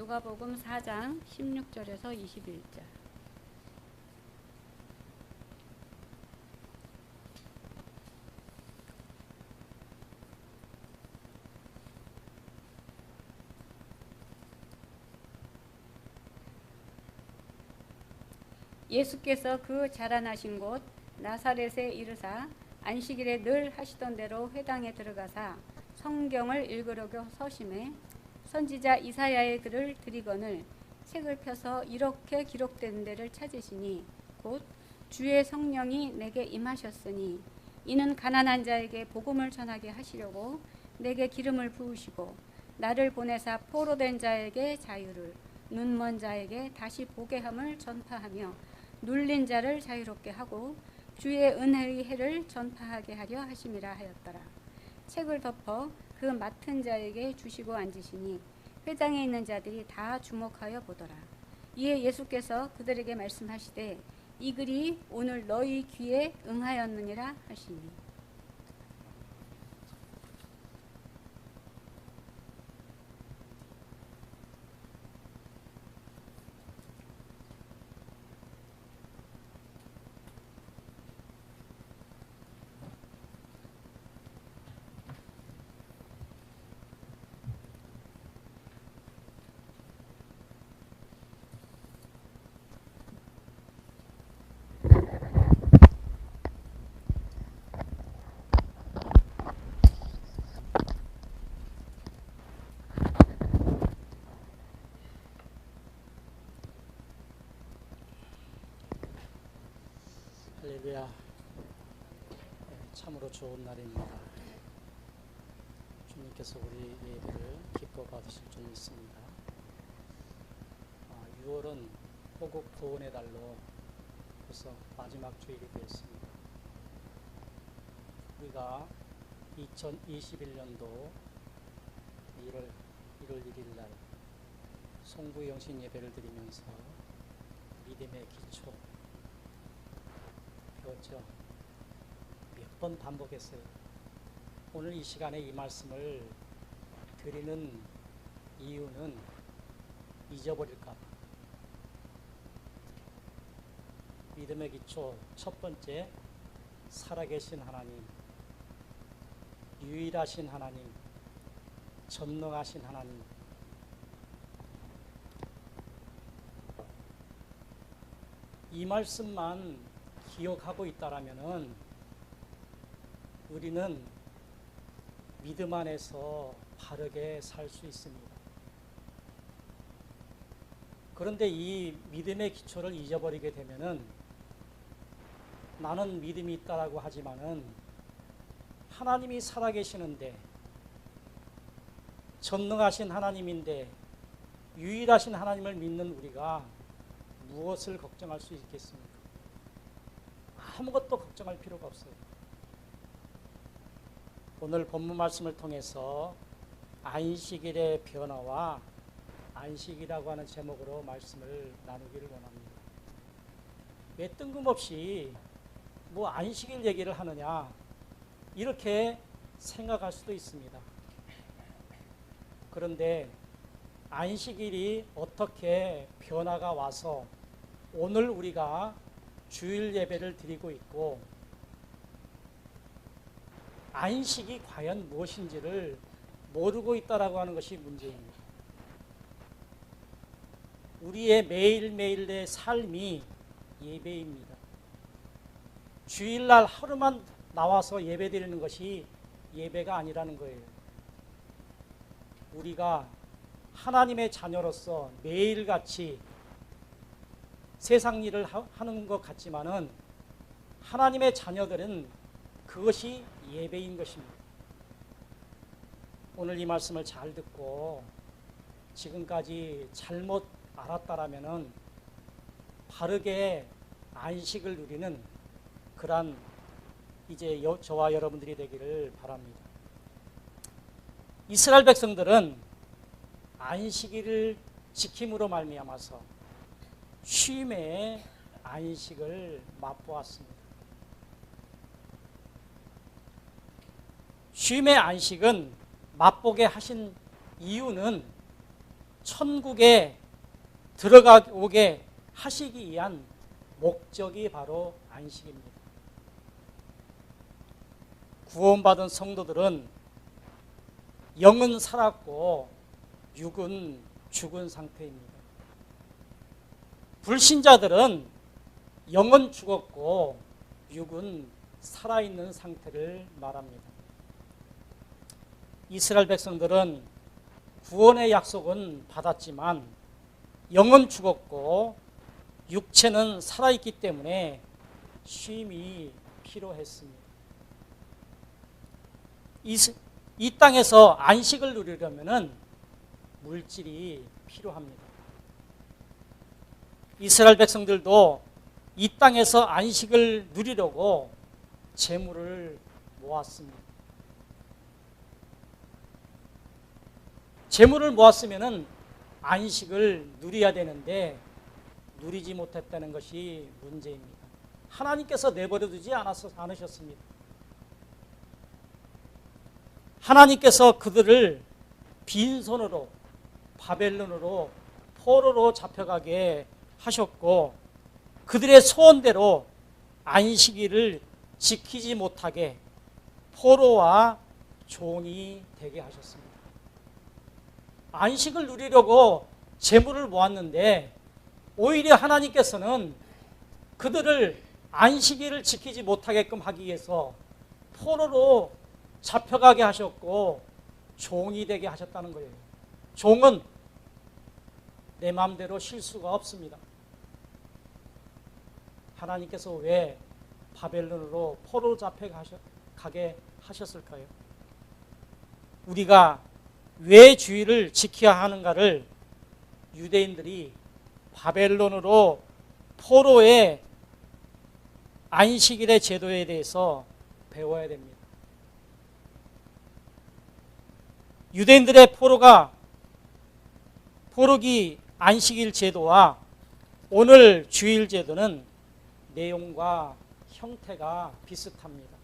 누가복음 4장 16절에서 21절. 예수께서 그 자라나신 곳 나사렛에 이르사 안식일에 늘 하시던 대로 회당에 들어가사 성경을 읽으려고 서심해 선지자 이사야의 글을 들이거늘 책을 펴서 이렇게 기록된 데를 찾으시니 곧 주의 성령이 내게 임하셨으니 이는 가난한 자에게 복음을 전하게 하시려고 내게 기름을 부으시고 나를 보내사 포로된 자에게 자유를 눈먼 자에게 다시 보게 함을 전파하며 눌린 자를 자유롭게 하고 주의 은혜의 해를 전파하게 하려 하심이라 하였더라. 책을 덮어 그 맡은 자에게 주시고 앉으시니 회당에 있는 자들이 다 주목하여 보더라. 이에 예수께서 그들에게 말씀하시되 이 글이 오늘 너희 귀에 응하였느니라 하시니. 할렐루야. 참으로 좋은 날입니다. 주님께서 우리 예배를 기뻐 받으실 줄 믿습니다. 6월은 호국 구원의 달로 벌써 마지막 주일이 되었습니다. 우리가 2021년도 1월 1일 날 송구영신 예배를 드리면서 믿음의 기초 배웠죠. 몇 번 반복했어요. 오늘 이 시간에 이 말씀을 드리는 이유는 잊어버릴까 봐. 믿음의 기초 첫 번째, 살아계신 하나님, 유일하신 하나님, 전능하신 하나님. 이 말씀만 기억하고 있다라면은 우리는 믿음 안에서 바르게 살 수 있습니다. 그런데 이 믿음의 기초를 잊어버리게 되면은 나는 믿음이 있다라고 하지만은 하나님이 살아계시는데, 전능하신 하나님인데, 유일하신 하나님을 믿는 우리가 무엇을 걱정할 수 있겠습니까? 아무것도 걱정할 필요가 없어요. 오늘 본문 말씀을 통해서 안식일의 변화와 안식이라고 하는 제목으로 말씀을 나누기를 원합니다. 왜 뜬금없이 뭐 안식일 얘기를 하느냐 이렇게 생각할 수도 있습니다. 그런데 안식일이 어떻게 변화가 와서 오늘 우리가 주일 예배를 드리고 있고 안식이 과연 무엇인지를 모르고 있다라고 하는 것이 문제입니다. 우리의 매일매일의 삶이 예배입니다. 주일날 하루만 나와서 예배 드리는 것이 예배가 아니라는 거예요. 우리가 하나님의 자녀로서 매일같이 세상 일을 하는 것 같지만은 하나님의 자녀들은 그것이 예배인 것입니다. 오늘 이 말씀을 잘 듣고 지금까지 잘못 알았다라면은 바르게 안식을 누리는 그런 이제 저와 여러분들이 되기를 바랍니다. 이스라엘 백성들은 안식일을 지킴으로 말미암아서 쉼의 안식을 맛보았습니다. 쉼의 안식은 맛보게 하신 이유는 천국에 들어가오게 하시기 위한 목적이 바로 안식입니다. 구원받은 성도들은 영은 살았고 육은 죽은 상태입니다. 불신자들은 영은 죽었고 육은 살아있는 상태를 말합니다. 이스라엘 백성들은 구원의 약속은 받았지만 영은 죽었고 육체는 살아있기 때문에 쉼이 필요했습니다. 이 땅에서 안식을 누리려면 물질이 필요합니다. 이스라엘 백성들도 이 땅에서 안식을 누리려고 재물을 모았습니다. 재물을 모았으면 안식을 누려야 되는데 누리지 못했다는 것이 문제입니다. 하나님께서 내버려 두지 않으셨습니다. 하나님께서 그들을 빈손으로 바벨론으로 포로로 잡혀가게 하셨고 그들의 소원대로 안식일을 지키지 못하게 포로와 종이 되게 하셨습니다. 안식을 누리려고 재물을 모았는데 오히려 하나님께서는 그들을 안식일을 지키지 못하게끔 하기 위해서 포로로 잡혀가게 하셨고 종이 되게 하셨다는 거예요. 종은 내 마음대로 쉴 수가 없습니다. 하나님께서 왜 바벨론으로 포로로 잡혀가게 하셨을까요? 우리가 왜 주의를 지켜야 하는가를 유대인들이 바벨론으로 포로의 안식일의 제도에 대해서 배워야 됩니다. 유대인들의 포로기 안식일 제도와 오늘 주일 제도는 내용과 형태가 비슷합니다.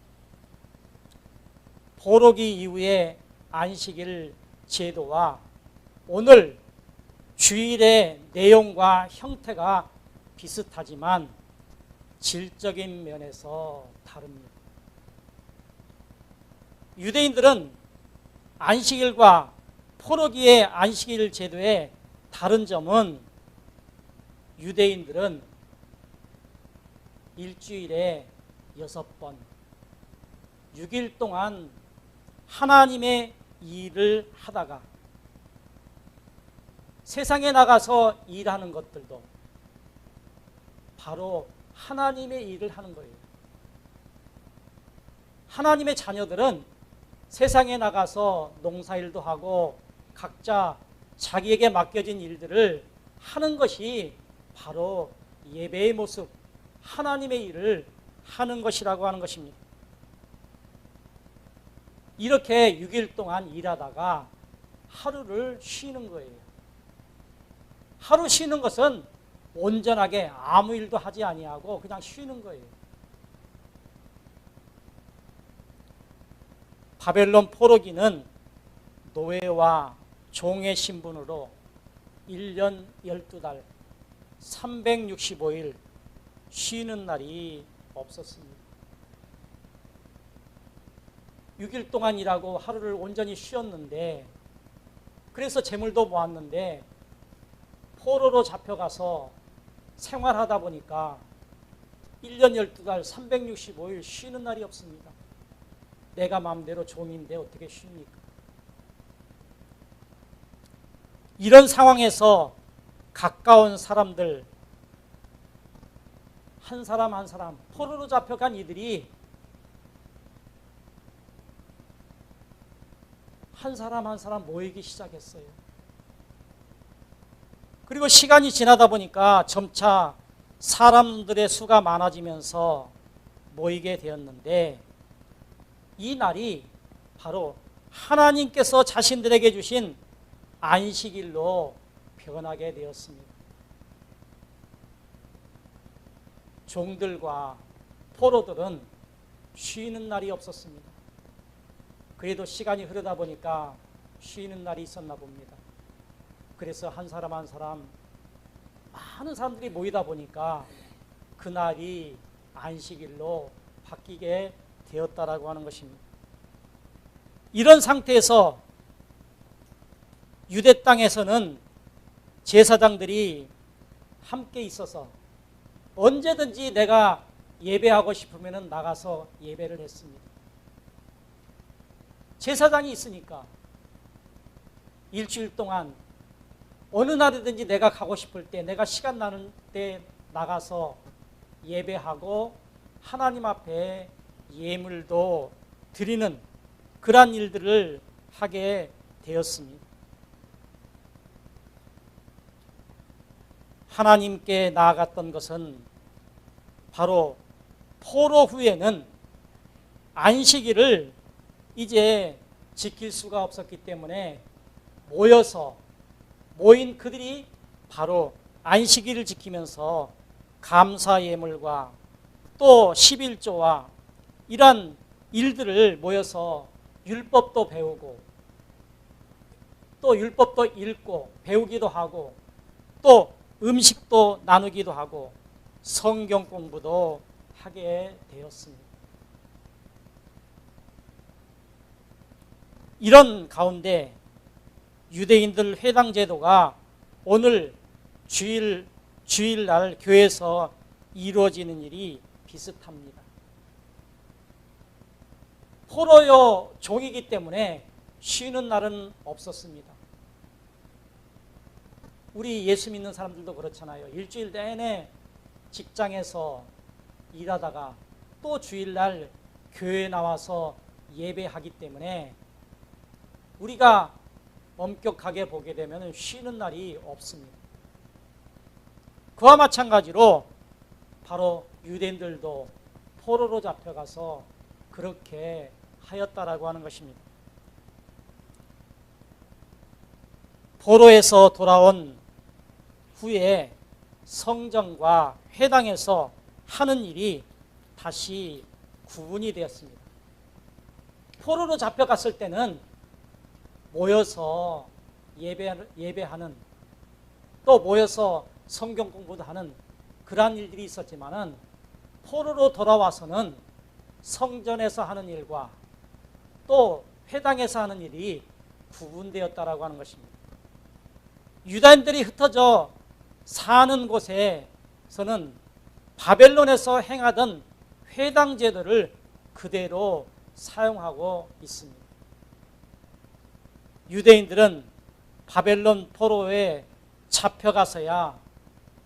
포로기 이후의 안식일 제도와 오늘 주일의 내용과 형태가 비슷하지만 질적인 면에서 다릅니다. 유대인들은 안식일과 포로기의 안식일 제도의 다른 점은 유대인들은 일주일에 6번 6일 동안 하나님의 일을 하다가 세상에 나가서 일하는 것들도 바로 하나님의 일을 하는 거예요. 하나님의 자녀들은 세상에 나가서 농사일도 하고 각자 자기에게 맡겨진 일들을 하는 것이 바로 예배의 모습, 하나님의 일을 하는 것이라고 하는 것입니다. 이렇게 6일 동안 일하다가 하루를 쉬는 거예요. 하루 쉬는 것은 온전하게 아무 일도 하지 아니하고 그냥 쉬는 거예요. 바벨론 포로기는 노예와 종의 신분으로 1년 12달 365일 쉬는 날이 없었습니다. 6일 동안 일하고 하루를 온전히 쉬었는데 그래서 재물도 모았는데 포로로 잡혀가서 생활하다 보니까 1년 12달 365일 쉬는 날이 없습니다. 내가 마음대로 종인데 어떻게 쉽니까? 이런 상황에서 가까운 사람들 한 사람 한 사람 포로로 잡혀간 이들이 한 사람 한 사람 모이기 시작했어요. 그리고 시간이 지나다 보니까 점차 사람들의 수가 많아지면서 모이게 되었는데 이 날이 바로 하나님께서 자신들에게 주신 안식일로 변하게 되었습니다. 종들과 포로들은 쉬는 날이 없었습니다. 그래도 시간이 흐르다 보니까 쉬는 날이 있었나 봅니다. 그래서 한 사람 한 사람 많은 사람들이 모이다 보니까 그날이 안식일로 바뀌게 되었다라고 하는 것입니다. 이런 상태에서 유대 땅에서는 제사장들이 함께 있어서 언제든지 내가 예배하고 싶으면 나가서 예배를 했습니다. 제사장이 있으니까 일주일 동안 어느 날이든지 내가 가고 싶을 때, 내가 시간 나는 때 나가서 예배하고 하나님 앞에 예물도 드리는 그러한 일들을 하게 되었습니다. 하나님께 나아갔던 것은 바로 포로 후에는 안식일을 이제 지킬 수가 없었기 때문에 모인 그들이 바로 안식일을 지키면서 감사 예물과 또 11조와 이러한 일들을 모여서 율법도 배우고 또 율법도 읽고 배우기도 하고 또 음식도 나누기도 하고 성경 공부도 하게 되었습니다. 이런 가운데 유대인들 회당 제도가 오늘 주일날 교회에서 이루어지는 일이 비슷합니다. 포로요 종이기 때문에 쉬는 날은 없었습니다. 우리 예수 믿는 사람들도 그렇잖아요. 일주일 내내 직장에서 일하다가 또 주일날 교회에 나와서 예배하기 때문에 우리가 엄격하게 보게 되면 쉬는 날이 없습니다. 그와 마찬가지로 바로 유대인들도 포로로 잡혀가서 그렇게 하였다라고 하는 것입니다. 포로에서 돌아온 후에 성전과 회당에서 하는 일이 다시 구분이 되었습니다. 포로로 잡혀갔을 때는 모여서 예배하는 또 모여서 성경 공부도 하는 그러한 일들이 있었지만은 포로로 돌아와서는 성전에서 하는 일과 또 회당에서 하는 일이 구분되었다라고 하는 것입니다. 유다인들이 흩어져 사는 곳에서는 바벨론에서 행하던 회당 제도를 그대로 사용하고 있습니다. 유대인들은 바벨론 포로에 잡혀가서야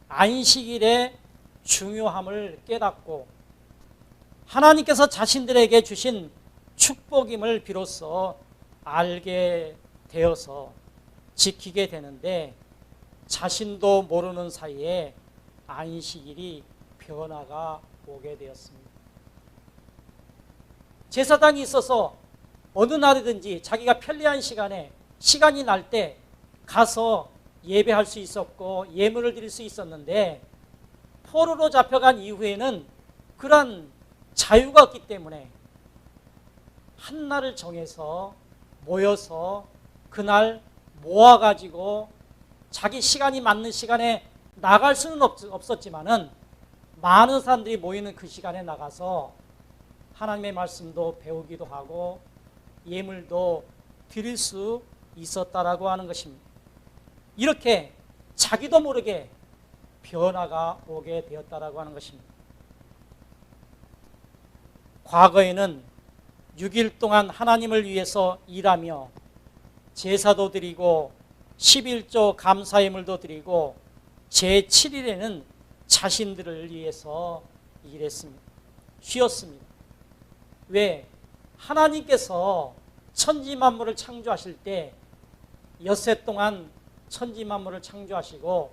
안식일의 중요함을 깨닫고 하나님께서 자신들에게 주신 축복임을 비로소 알게 되어서 지키게 되는데 자신도 모르는 사이에 안식일이 변화가 오게 되었습니다. 제사장이 있어서 어느 날이든지 자기가 편리한 시간이 날 때 가서 예배할 수 있었고 예물을 드릴 수 있었는데 포로로 잡혀간 이후에는 그런 자유가 없기 때문에 한 날을 정해서 모여서 그날 모아가지고 자기 시간이 맞는 시간에 나갈 수는 없었지만은 많은 사람들이 모이는 그 시간에 나가서 하나님의 말씀도 배우기도 하고 예물도 드릴 수 있었다라고 하는 것입니다. 이렇게 자기도 모르게 변화가 오게 되었다라고 하는 것입니다. 과거에는 6일 동안 하나님을 위해서 일하며 제사도 드리고 11조 감사예물도 드리고 제7일에는 자신들을 위해서 일했습니다. 쉬었습니다. 왜? 하나님께서 천지만물을 창조하실 때 엿새 동안 천지만물을 창조하시고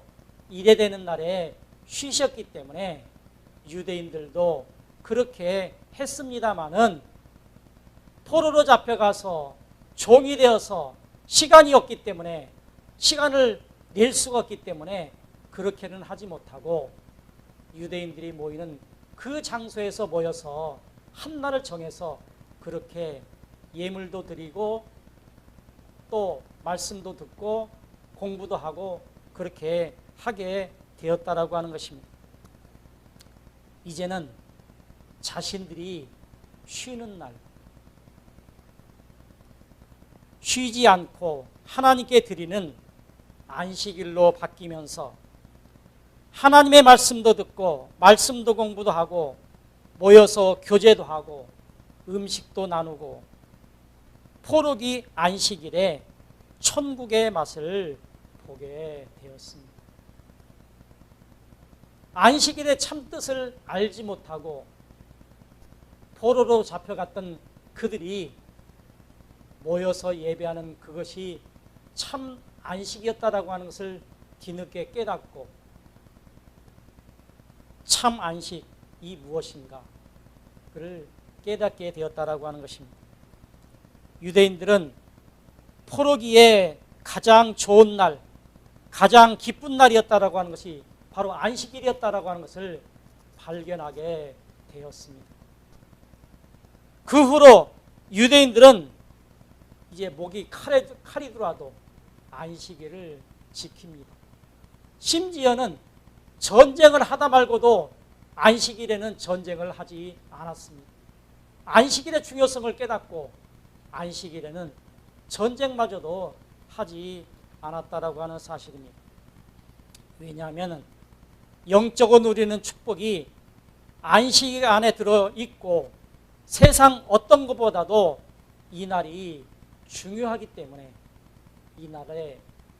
일에 되는 날에 쉬셨기 때문에 유대인들도 그렇게 했습니다마는 포로로 잡혀가서 종이 되어서 시간이 없기 때문에 시간을 낼 수가 없기 때문에 그렇게는 하지 못하고 유대인들이 모이는 그 장소에서 모여서 한 날을 정해서 그렇게 예물도 드리고 또 말씀도 듣고 공부도 하고 그렇게 하게 되었다라고 하는 것입니다. 이제는 자신들이 쉬는 날, 쉬지 않고 하나님께 드리는 안식일로 바뀌면서 하나님의 말씀도 듣고 말씀도 공부도 하고 모여서 교제도 하고 음식도 나누고 포로기 안식일에 천국의 맛을 보게 되었습니다. 안식일의 참뜻을 알지 못하고 포로로 잡혀갔던 그들이 모여서 예배하는 그것이 참 안식이었다라고 하는 것을 뒤늦게 깨닫고 참 안식이 무엇인가 그를 깨닫게 되었다라고 하는 것입니다. 유대인들은 포로기에 가장 좋은 날, 가장 기쁜 날이었다라고 하는 것이 바로 안식일이었다라고 하는 것을 발견하게 되었습니다. 그 후로 유대인들은 이제 목이 칼이 들어와도 안식일을 지킵니다. 심지어는 전쟁을 하다 말고도 안식일에는 전쟁을 하지 않았습니다. 안식일의 중요성을 깨닫고 안식일에는 전쟁마저도 하지 않았다라고 하는 사실입니다. 왜냐하면 영적으로 누리는 축복이 안식일 안에 들어있고 세상 어떤 것보다도 이 날이 중요하기 때문에 이 날에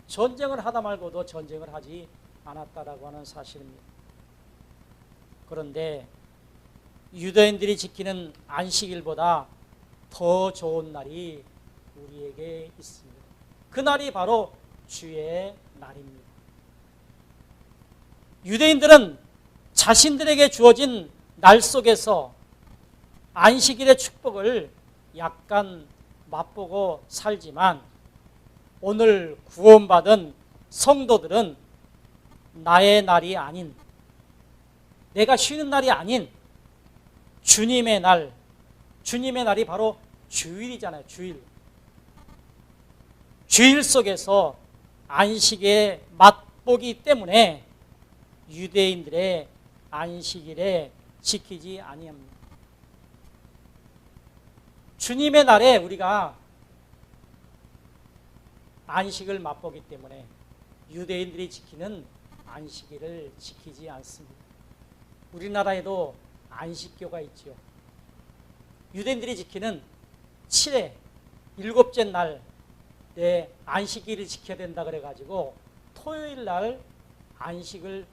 전쟁을 하다 말고도 전쟁을 하지 않았다라고 하는 사실입니다. 그런데 유대인들이 지키는 안식일보다 더 좋은 날이 우리에게 있습니다. 그 날이 바로 주의 날입니다. 유대인들은 자신들에게 주어진 날 속에서 안식일의 축복을 약간 맛보고 살지만 오늘 구원받은 성도들은 나의 날이 아닌, 내가 쉬는 날이 아닌 주님의 날, 주님의 날이 바로 주일이잖아요. 주일 속에서 안식에 맛보기 때문에 유대인들의 안식일에 지키지 아니합니다. 주님의 날에 우리가 안식을 맛보기 때문에 유대인들이 지키는 안식일을 지키지 않습니다. 우리나라에도 안식교가 있죠. 유대인들이 지키는 7회, 7째 날에 안식일을 지켜야 된다 그래가지고 토요일 날 안식을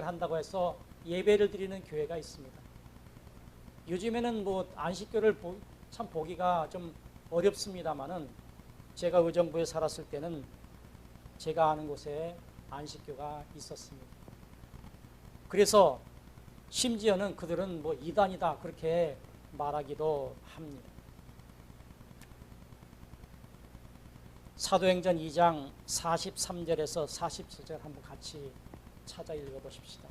한다고 해서 예배를 드리는 교회가 있습니다. 요즘에는 뭐 안식교를 참 보기가 좀 어렵습니다만은 제가 의정부에 살았을 때는 제가 아는 곳에 안식교가 있었습니다. 그래서 심지어는 그들은 뭐 이단이다 그렇게 말하기도 합니다. 사도행전 2장 43절에서 47절 한번 같이 찾아 읽어보십시다.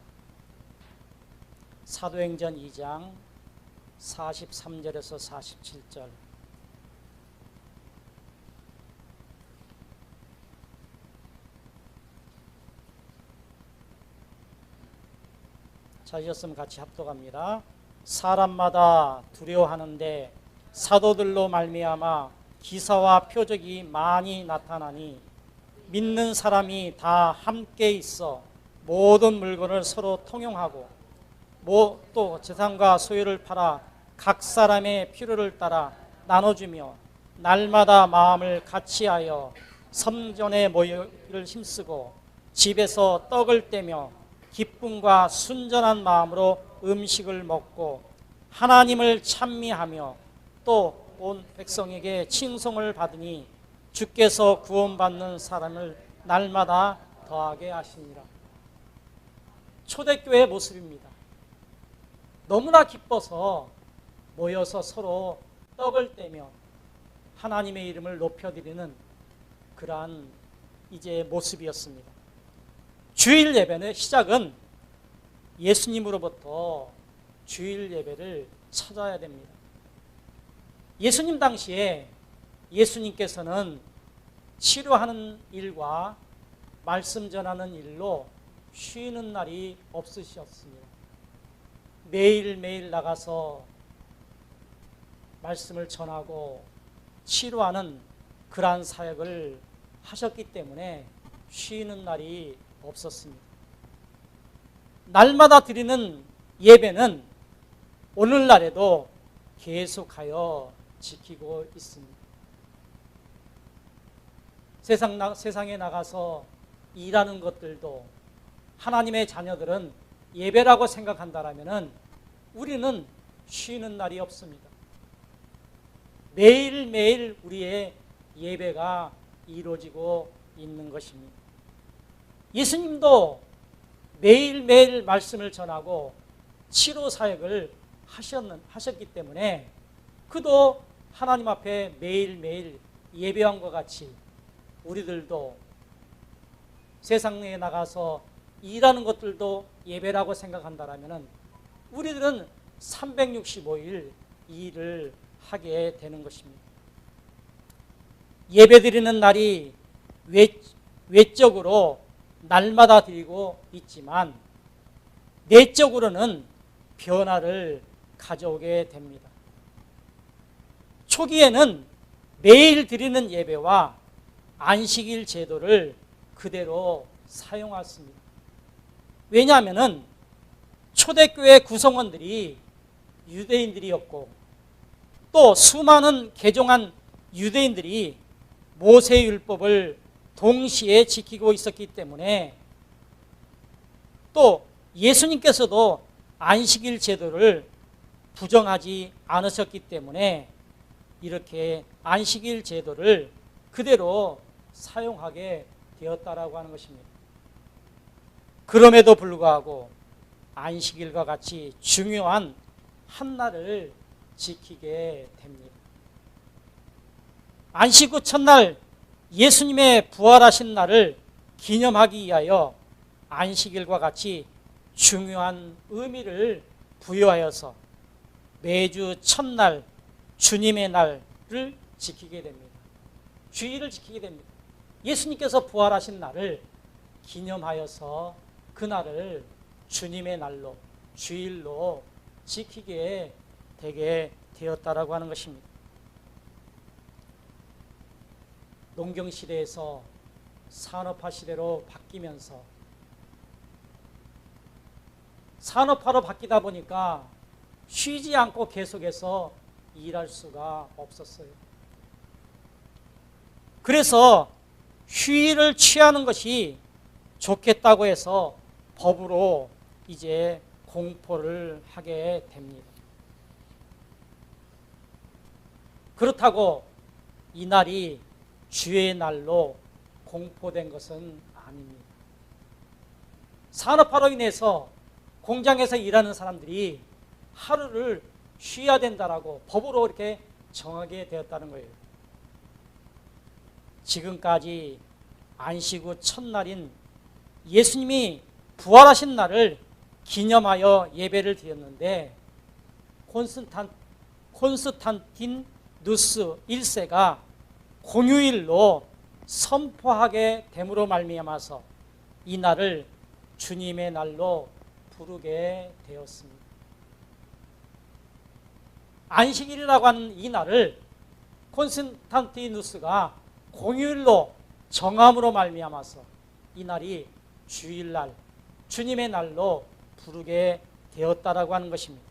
사도행전 2장 43절에서 47절. 찾으셨으면 같이 합독합니다. 사람마다 두려워하는데 사도들로 말미암아 기사와 표적이 많이 나타나니 믿는 사람이 다 함께 있어 모든 물건을 서로 통용하고 또 재산과 소유를 팔아 각 사람의 필요를 따라 나눠주며 날마다 마음을 같이하여 성전에 모이를 힘쓰고 집에서 떡을 떼며 기쁨과 순전한 마음으로 음식을 먹고 하나님을 찬미하며 또 온 백성에게 칭송을 받으니 주께서 구원받는 사람을 날마다 더하게 하시니라. 초대교회의 모습입니다. 너무나 기뻐서 모여서 서로 떡을 떼며 하나님의 이름을 높여드리는 그러한 이제 모습이었습니다. 주일 예배의 시작은 예수님으로부터 주일 예배를 찾아야 됩니다. 예수님 당시에 예수님께서는 치료하는 일과 말씀 전하는 일로 쉬는 날이 없으셨습니다. 매일매일 나가서 말씀을 전하고 치료하는 그러한 사역을 하셨기 때문에 쉬는 날이 없었습니다. 날마다 드리는 예배는 오늘날에도 계속하여 지키고 있습니다. 세상에 나가서 일하는 것들도 하나님의 자녀들은 예배라고 생각한다면 우리는 쉬는 날이 없습니다. 매일매일 우리의 예배가 이루어지고 있는 것입니다. 예수님도 매일매일 말씀을 전하고 치료 사역을 하셨기 때문에 그도 하나님 앞에 매일매일 예배한 것 같이 우리들도 세상에 나가서 일하는 것들도 예배라고 생각한다면 우리들은 365일 이 일을 하게 되는 것입니다. 예배 드리는 날이 외적으로 날마다 드리고 있지만 내적으로는 변화를 가져오게 됩니다. 초기에는 매일 드리는 예배와 안식일 제도를 그대로 사용했습니다. 왜냐하면 초대교회 구성원들이 유대인들이었고 또 수많은 개종한 유대인들이 모세율법을 동시에 지키고 있었기 때문에 또 예수님께서도 안식일 제도를 부정하지 않으셨기 때문에 이렇게 안식일 제도를 그대로 사용하게 되었다라고 하는 것입니다. 그럼에도 불구하고 안식일과 같이 중요한 한 날을 지키게 됩니다. 안식 후 첫날 예수님의 부활하신 날을 기념하기 위하여 안식일과 같이 중요한 의미를 부여하여서 매주 첫날 주님의 날을 지키게 됩니다. 주일을 지키게 됩니다. 예수님께서 부활하신 날을 기념하여서 그날을 주님의 날로 주일로 지키게 되게 되었다라고 하는 것입니다. 농경시대에서 산업화 시대로 바뀌면서 산업화로 바뀌다 보니까 쉬지 않고 계속해서 일할 수가 없었어요. 그래서 휴일을 취하는 것이 좋겠다고 해서 법으로 이제 공포를 하게 됩니다. 그렇다고 이 날이 주의 날로 공포된 것은 아닙니다. 산업화로 인해서 공장에서 일하는 사람들이 하루를 쉬어야 된다라고 법으로 이렇게 정하게 되었다는 거예요. 지금까지 안식 후 첫날인 예수님이 부활하신 날을 기념하여 예배를 드렸는데 콘스탄티누스 1세가 공휴일로 선포하게 됨으로 말미암아서 이 날을 주님의 날로 부르게 되었습니다. 안식일이라고 하는 이 날을 콘스탄티누스가 공휴일로 정함으로 말미암아서 이 날이 주일날, 주님의 날로 부르게 되었다라고 하는 것입니다.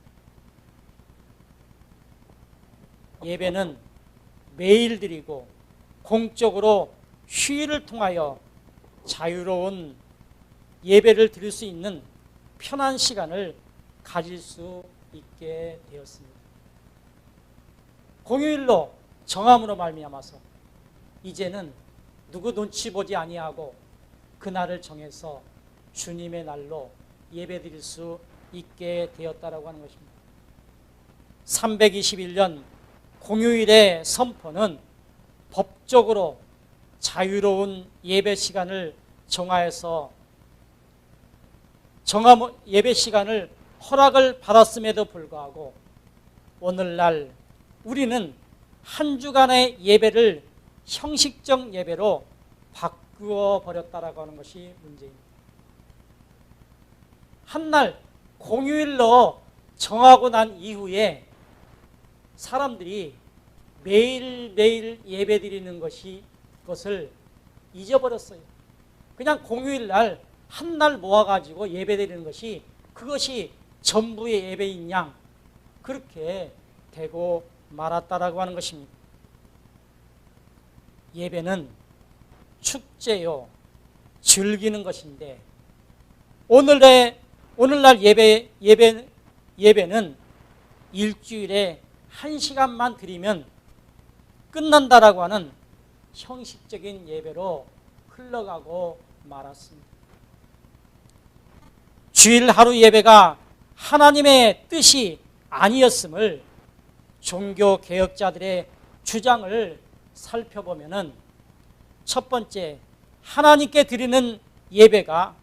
예배는 매일 드리고 공적으로 휴일을 통하여 자유로운 예배를 드릴 수 있는 편한 시간을 가질 수 있게 되었습니다. 공휴일로 정함으로 말미암아서 이제는 누구 눈치 보지 아니하고 그날을 정해서 주님의 날로 예배드릴 수 있게 되었다라고 하는 것입니다. 321년 공휴일의 선포는 법적으로 자유로운 예배 시간을 정하여서 예배 시간을 허락을 받았음에도 불구하고 오늘날 우리는 한 주간의 예배를 형식적 예배로 바꾸어버렸다라고 하는 것이 문제입니다. 한날 공휴일로 정하고 난 이후에 사람들이 매일매일 예배드리는 것을 잊어버렸어요. 그냥 공휴일 날 한 날 모아가지고 예배드리는 것이 그것이 전부의 예배인 양 그렇게 되고 말았다라고 하는 것입니다. 예배는 축제요, 즐기는 것인데 오늘날 예배는 일주일에 1시간만 드리면 끝난다라고 하는 형식적인 예배로 흘러가고 말았습니다. 주일 하루 예배가 하나님의 뜻이 아니었음을 종교 개혁자들의 주장을 살펴보면은 첫 번째, 하나님께 드리는 예배가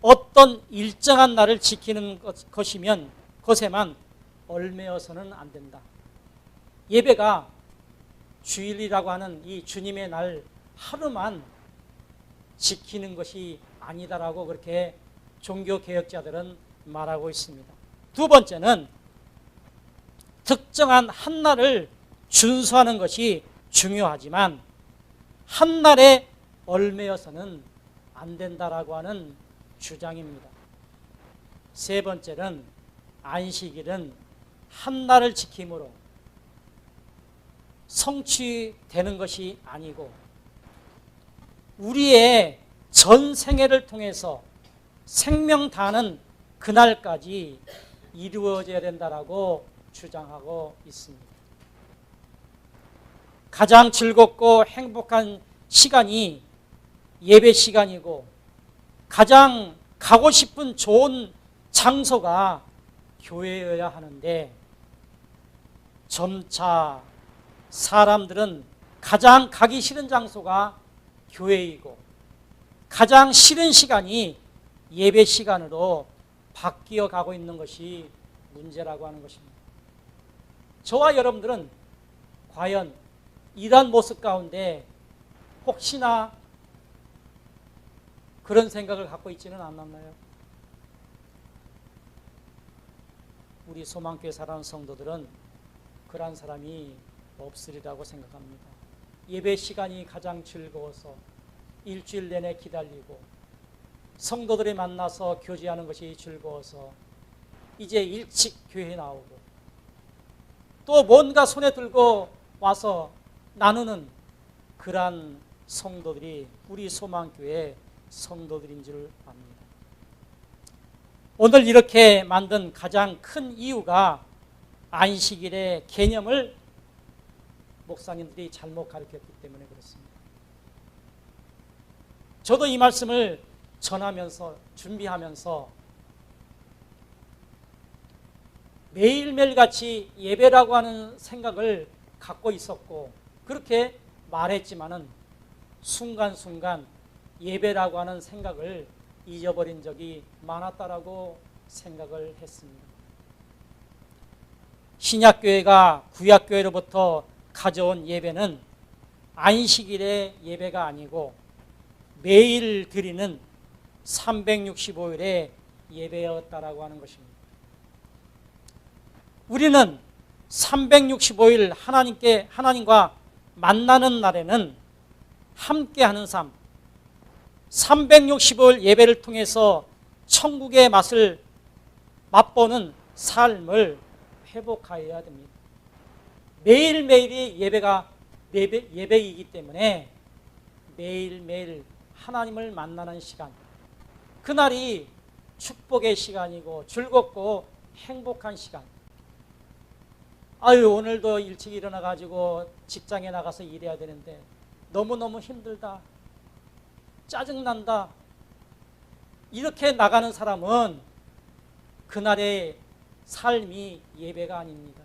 어떤 일정한 날을 지키는 것이면 것에만 얽매여서는 안 된다. 예배가 주일이라고 하는 이 주님의 날 하루만 지키는 것이 아니다라고 그렇게 종교 개혁자들은 말하고 있습니다. 두 번째는 특정한 한 날을 준수하는 것이 중요하지만 한 날에 얽매여서는 안 된다라고 하는 주장입니다. 세 번째는 안식일은 한 날을 지킴으로 성취되는 것이 아니고 우리의 전 생애를 통해서 생명 다하는 그날까지 이루어져야 된다라고 주장하고 있습니다. 가장 즐겁고 행복한 시간이 예배 시간이고 가장 가고 싶은 좋은 장소가 교회여야 하는데 점차 사람들은 가장 가기 싫은 장소가 교회이고 가장 싫은 시간이 예배 시간으로 바뀌어 가고 있는 것이 문제라고 하는 것입니다. 저와 여러분들은 과연 이러한 모습 가운데 혹시나 그런 생각을 갖고 있지는 않았나요? 우리 소망교회 살아가는 성도들은 그러한 사람이 없으리라고 생각합니다. 예배 시간이 가장 즐거워서 일주일 내내 기다리고 성도들이 만나서 교제하는 것이 즐거워서 이제 일찍 교회에 나오고 또 뭔가 손에 들고 와서 나누는 그러한 성도들이 우리 소망교회 성도들인 줄 압니다. 오늘 이렇게 만든 가장 큰 이유가 안식일의 개념을 목사님들이 잘못 가르쳤기 때문에 그렇습니다. 저도 이 말씀을 전하면서 준비하면서 매일매일 같이 예배라고 하는 생각을 갖고 있었고 그렇게 말했지만은 순간순간 예배라고 하는 생각을 잊어버린 적이 많았다라고 생각을 했습니다. 신약교회가 구약교회로부터 가져온 예배는 안식일의 예배가 아니고 매일 드리는 365일의 예배였다라고 하는 것입니다. 우리는 365일 하나님과 만나는 날에는 함께하는 삶, 365일 예배를 통해서 천국의 맛을 맛보는 삶을 회복하여야 됩니다. 매일매일이 예배이기 때문에 매일매일 하나님을 만나는 시간, 그날이 축복의 시간이고 즐겁고 행복한 시간. 아유, 오늘도 일찍 일어나가지고 직장에 나가서 일해야 되는데 너무너무 힘들다, 짜증난다, 이렇게 나가는 사람은 그날의 삶이 예배가 아닙니다.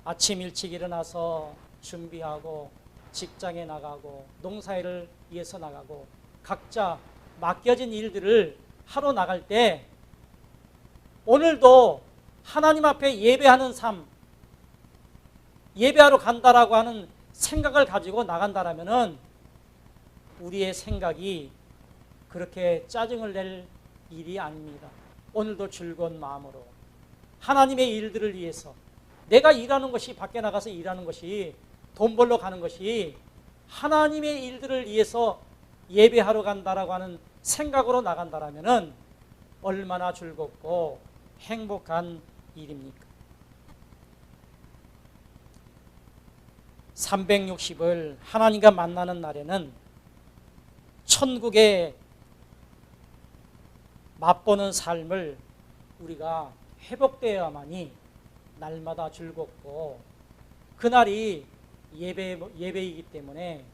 아침 일찍 일어나서 준비하고 직장에 나가고 농사일을 위해서 나가고 각자 맡겨진 일들을 하러 나갈 때 오늘도 하나님 앞에 예배하는 삶, 예배하러 간다라고 하는 생각을 가지고 나간다라면은 우리의 생각이 그렇게 짜증을 낼 일이 아닙니다. 오늘도 즐거운 마음으로 하나님의 일들을 위해서 내가 일하는 것이, 밖에 나가서 일하는 것이, 돈 벌러 가는 것이 하나님의 일들을 위해서 예배하러 간다라고 하는 생각으로 나간다라면은 얼마나 즐겁고 행복한 일입니까? 360을 하나님과 만나는 날에는 천국의 맛보는 삶을 우리가 회복되어야만이 날마다 즐겁고, 그날이 예배이기 때문에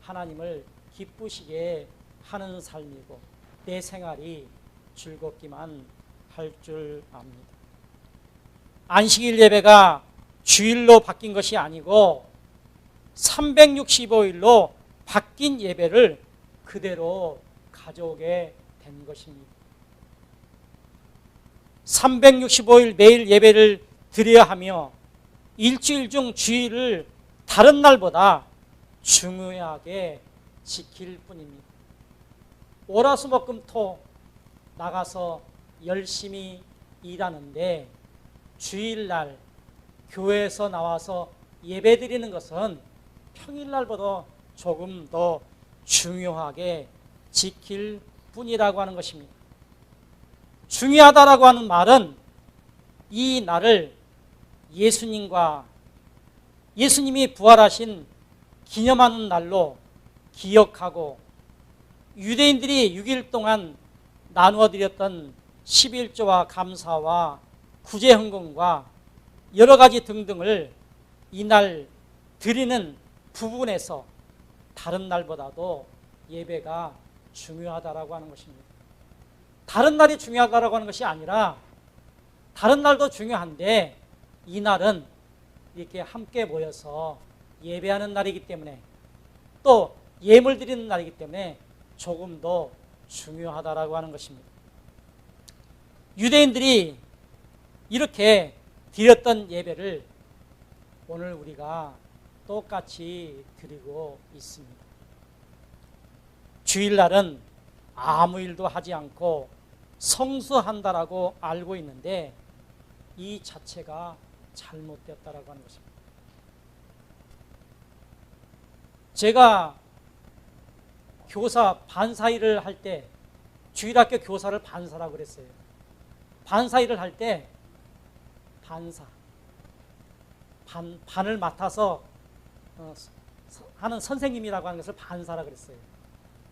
하나님을 기쁘시게 하는 삶이고 내 생활이 즐겁기만 할 줄 압니다. 안식일 예배가 주일로 바뀐 것이 아니고 365일로 바뀐 예배를 그대로 가져오게 된 것입니다. 365일 매일 예배를 드려야 하며 일주일 중 주일을 다른 날보다 중요하게 지킬 뿐입니다. 월화수목금토 나가서 열심히 일하는데 주일날 교회에서 나와서 예배드리는 것은 평일날보다 조금 더 중요하게 지킬 뿐이라고 하는 것입니다. 중요하다라고 하는 말은 이 날을 예수님이 부활하신 기념하는 날로 기억하고 유대인들이 6일 동안 나누어 드렸던 11조와 감사와 구제 헌금과 여러 가지 등등을 이날 드리는 부분에서 다른 날보다도 예배가 중요하다라고 하는 것입니다. 다른 날이 중요하다라고 하는 것이 아니라 다른 날도 중요한데 이 날은 이렇게 함께 모여서 예배하는 날이기 때문에 또 예물 드리는 날이기 때문에 조금 더 중요하다라고 하는 것입니다. 유대인들이 이렇게 드렸던 예배를 오늘 우리가 똑같이 드리고 있습니다. 주일날은 아무 일도 하지 않고 성수한다라고 알고 있는데 이 자체가 잘못되었다라고 하는 것입니다. 제가 교사 반사일을 할 때 주일학교 교사를 반사라고 그랬어요. 반사일을 할 때 반을 맡아서 하는 선생님이라고 하는 것을 반사라고 그랬어요.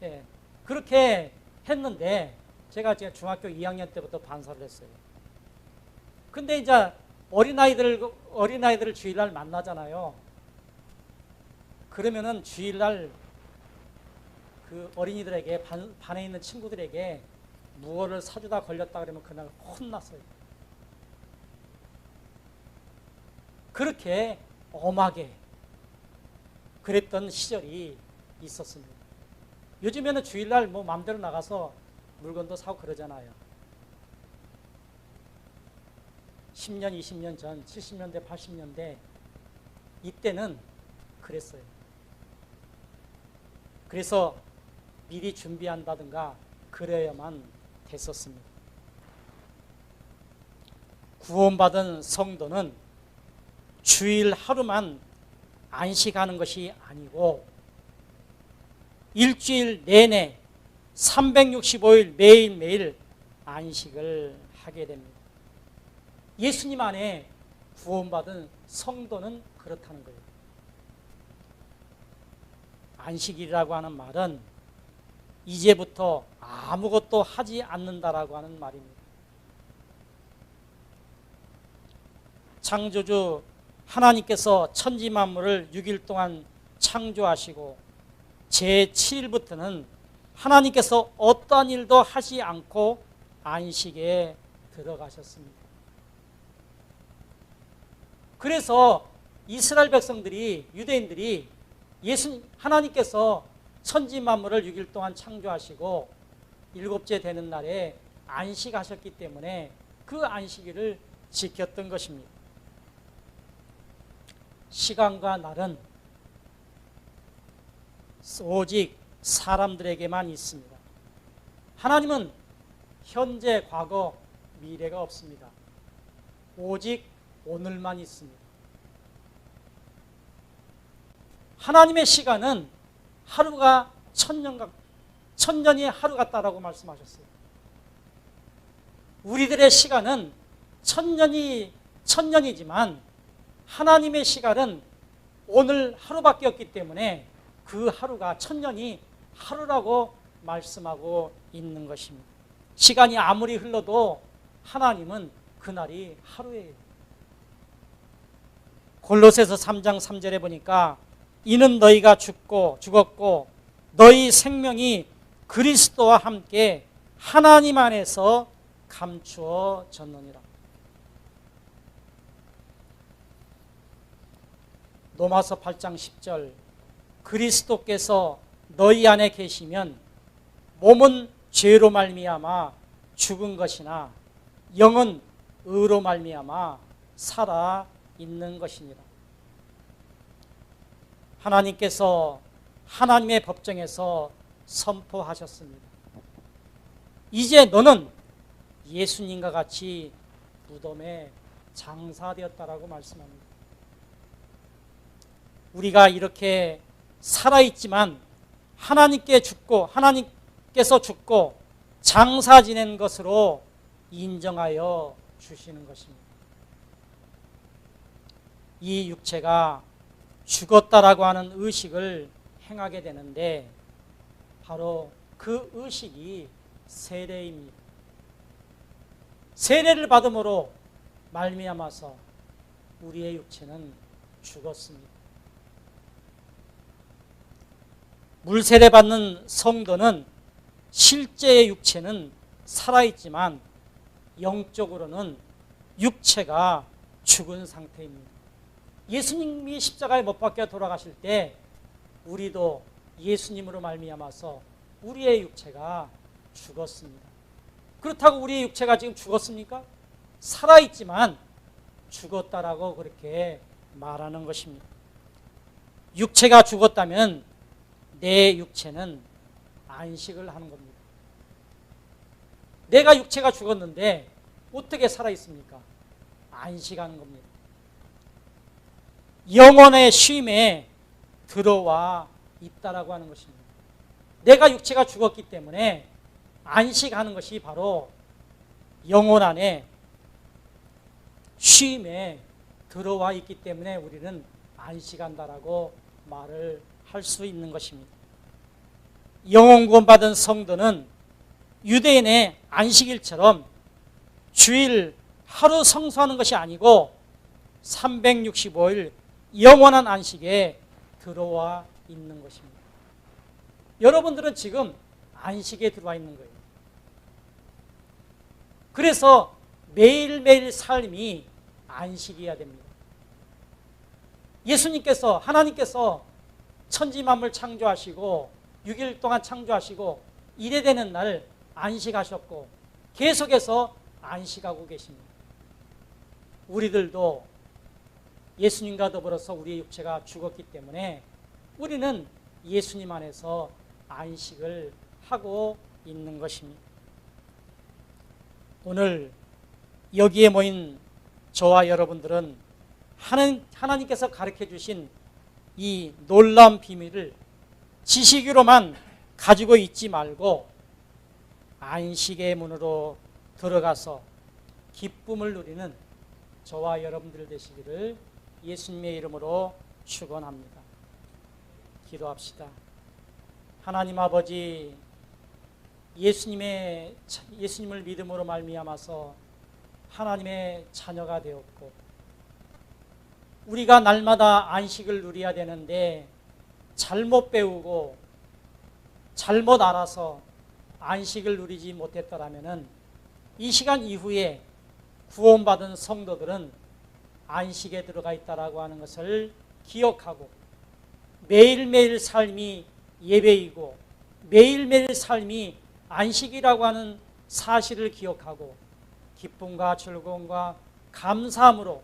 예, 그렇게 했는데 제가 중학교 2학년 때부터 반사를 했어요. 근데 이제 어린아이들을 주일날 만나잖아요. 그러면은 주일날 그 어린이들에게 반에 있는 친구들에게 무엇을 사주다 걸렸다 그러면 그날 혼났어요. 그렇게 엄하게 그랬던 시절이 있었습니다. 요즘에는 주일날 뭐 마음대로 나가서 물건도 사고 그러잖아요. 10년, 20년 전, 70년대, 80년대 이때는 그랬어요. 그래서 미리 준비한다든가 그래야만 됐었습니다. 구원받은 성도는 주일 하루만 안식하는 것이 아니고 일주일 내내 365일 매일매일 안식을 하게 됩니다. 예수님 안에 구원받은 성도는 그렇다는 거예요. 안식일이라고 하는 말은 이제부터 아무것도 하지 않는다라고 하는 말입니다. 창조주 하나님께서 천지 만물을 6일 동안 창조하시고 제7일부터는 하나님께서 어떠한 일도 하지 않고 안식에 들어가셨습니다. 그래서 이스라엘 백성들이, 유대인들이 하나님께서 천지 만물을 6일 동안 창조하시고 일곱째 되는 날에 안식하셨기 때문에 그 안식일을 지켰던 것입니다. 시간과 날은 오직 사람들에게만 있습니다. 하나님은 현재, 과거, 미래가 없습니다. 오직 오늘만 있습니다. 하나님의 시간은 하루가 천년이 하루 같다라고 말씀하셨어요. 우리들의 시간은 천년이지만 하나님의 시간은 오늘 하루밖에 없기 때문에 그 하루가 천년이 하루라고 말씀하고 있는 것입니다. 시간이 아무리 흘러도 하나님은 그날이 하루예요. 골로새서 3장 3절에 보니까 이는 너희가 죽었고 너희 생명이 그리스도와 함께 하나님 안에서 감추어졌느니라. 로마서 8장 10절 그리스도께서 너희 안에 계시면 몸은 죄로 말미암아 죽은 것이나 영은 의로 말미암아 살아 있는 것이니라. 하나님께서 하나님의 법정에서 선포하셨습니다. 이제 너는 예수님과 같이 무덤에 장사되었다라고 말씀합니다. 우리가 이렇게 살아있지만 하나님께서 죽고 장사 지낸 것으로 인정하여 주시는 것입니다. 이 육체가 죽었다라고 하는 의식을 행하게 되는데 바로 그 의식이 세례입니다. 세례를 받음으로 말미암아서 우리의 육체는 죽었습니다. 물세례 받는 성도는 실제의 육체는 살아있지만 영적으로는 육체가 죽은 상태입니다. 예수님이 십자가에 못 박혀 돌아가실 때 우리도 예수님으로 말미암아서 우리의 육체가 죽었습니다. 그렇다고 우리의 육체가 지금 죽었습니까? 살아있지만 죽었다라고 그렇게 말하는 것입니다. 육체가 죽었다면 내 육체는 안식을 하는 겁니다. 내가 육체가 죽었는데 어떻게 살아있습니까? 안식하는 겁니다. 영혼의 쉼에 들어와 있다라고 하는 것입니다. 내가 육체가 죽었기 때문에 안식하는 것이 바로 영혼 안에 쉼에 들어와 있기 때문에 우리는 안식한다라고 말을 할 수 있는 것입니다. 영혼 구원 받은 성도는 유대인의 안식일처럼 주일 하루 성수하는 것이 아니고 365일 영원한 안식에 들어와 있는 것입니다. 여러분들은 지금 안식에 들어와 있는 거예요. 그래서 매일매일 삶이 안식이어야 됩니다. 예수님께서, 하나님께서 천지 만물 창조하시고 6일 동안 창조하시고 이래 되는 날 안식하셨고 계속해서 안식하고 계십니다. 우리들도 예수님과 더불어서 우리의 육체가 죽었기 때문에 우리는 예수님 안에서 안식을 하고 있는 것입니다. 오늘 여기에 모인 저와 여러분들은 하나님께서 가르쳐 주신 이 놀라운 비밀을 지식으로만 가지고 있지 말고 안식의 문으로 들어가서 기쁨을 누리는 저와 여러분들 되시기를 예수님의 이름으로 축원합니다. 기도합시다. 하나님 아버지, 예수님을 믿음으로 말미암아서 하나님의 자녀가 되었고 우리가 날마다 안식을 누려야 되는데 잘못 배우고 잘못 알아서 안식을 누리지 못했더라면 이 시간 이후에 구원받은 성도들은 안식에 들어가 있다라고 하는 것을 기억하고 매일매일 삶이 예배이고 매일매일 삶이 안식이라고 하는 사실을 기억하고 기쁨과 즐거움과 감사함으로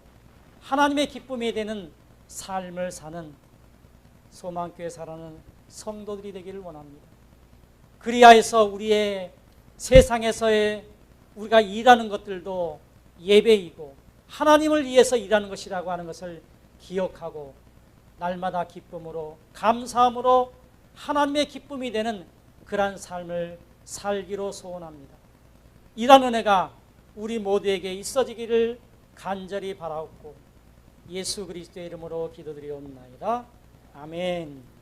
하나님의 기쁨이 되는 삶을 사는 소망교회 살아가는 성도들이 되기를 원합니다. 그리하여서 우리의 세상에서의 우리가 일하는 것들도 예배이고 하나님을 위해서 일하는 것이라고 하는 것을 기억하고 날마다 기쁨으로 감사함으로 하나님의 기쁨이 되는 그러한 삶을 살기로 소원합니다. 이런 은혜가 우리 모두에게 있어지기를 간절히 바라옵고 예수 그리스도의 이름으로 기도드리옵나이다. 아멘.